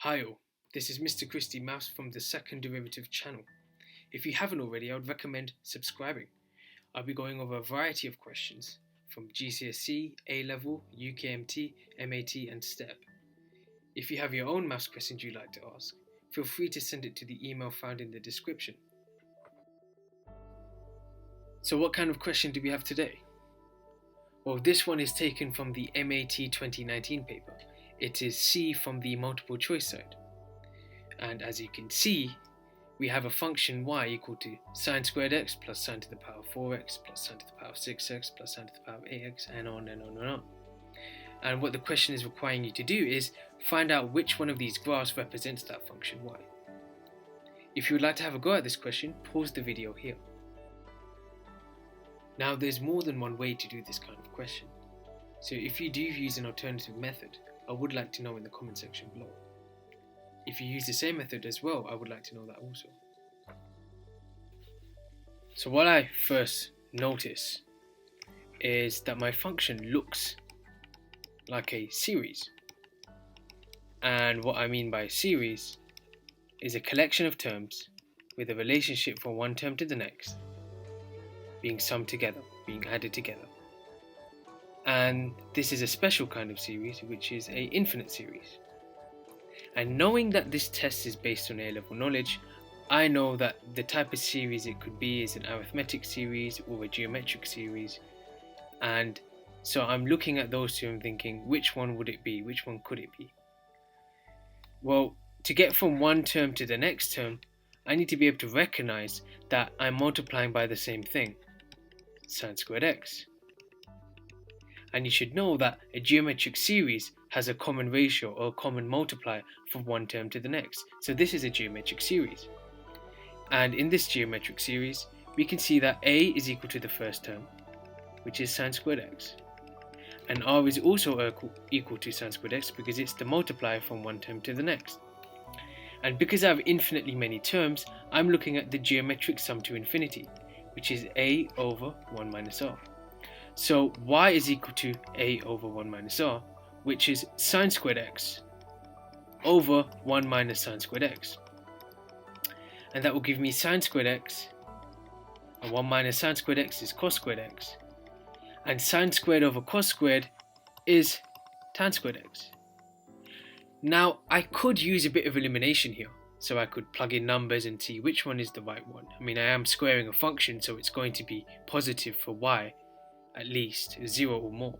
Hi all, this is Mr. Christie Maths from the Second Derivative channel. If you haven't already, I would recommend subscribing. I'll be going over a variety of questions from GCSE, A-Level, UKMT, MAT and STEP. If you have your own maths questions you'd like to ask, feel free to send it to the email found in the description. So what kind of question do we have today? Well, this one is taken from the MAT 2019 paper. It is C from the multiple choice side. And as you can see, we have a function y equal to sine squared x plus sine to the power 4x plus sine to the power 6x plus sine to the power 8x and on and on and on. And what the question is requiring you to do is find out which one of these graphs represents that function y. If you would like to have a go at this question, pause the video here. Now there's more than one way to do this kind of question. So if you do use an alternative method, I would like to know in the comment section below. If you use the same method as well, I would like to know that also. So what I first notice is that my function looks like a series. And what I mean by series is a collection of terms with a relationship from one term to the next being summed together, being added together. And this is a special kind of series, which is an infinite series. And knowing that this test is based on A-level knowledge, I know that the type of series it could be is an arithmetic series or a geometric series. And so I'm looking at those two and thinking, which one would it be? Which one could it be? Well, to get from one term to the next term, I need to be able to recognize that I'm multiplying by the same thing, sine squared x. And you should know that a geometric series has a common ratio or a common multiplier from one term to the next. So this is a geometric series. And in this geometric series, we can see that a is equal to the first term, which is sine squared x. And r is also equal to sine squared x because it's the multiplier from one term to the next. And because I have infinitely many terms, I'm looking at the geometric sum to infinity, which is a over 1 minus r. So y is equal to a over 1 minus r, which is sine squared x over 1 minus sine squared x. And that will give me sine squared x, and 1 minus sine squared x is cos squared x. And sine squared over cos squared is tan squared x. Now I could use a bit of elimination here. So I could plug in numbers and see which one is the right one. I mean, I am squaring a function, so it's going to be positive for y, at least 0 or more.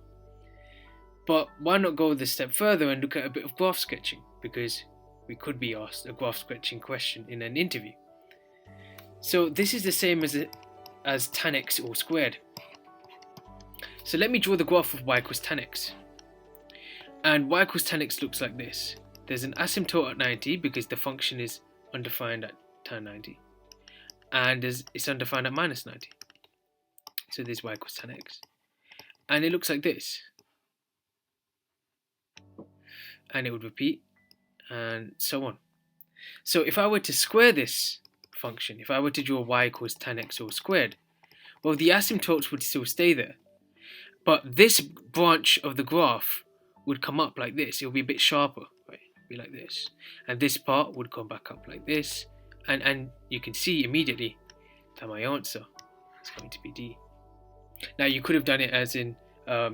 But why not go the step further and look at a bit of graph sketching, because we could be asked a graph sketching question in an interview. So this is the same as tan x all squared. So let me draw the graph of y equals tan x. And y equals tan x looks like this. There's an asymptote at 90 because the function is undefined at tan 90. And it's undefined at minus 90. So this y equals tan x. And it looks like this. And it would repeat, and so on. So if I were to square this function, if I were to draw y equals tan x all squared, well, the asymptotes would still stay there. But this branch of the graph would come up like this. It would be a bit sharper, right? Be like this, and this part would come back up like this, and you can see immediately that my answer is going to be D. Now you could have done it as in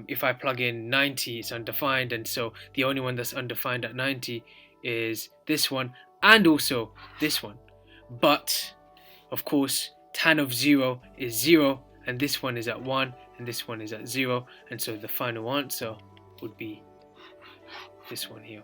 if I plug in 90, it's undefined, and so the only one that's undefined at 90 is this one and also this one. But of course tan of 0 is 0, and this one is at 1 and this one is at 0, and so the final answer would be this one here.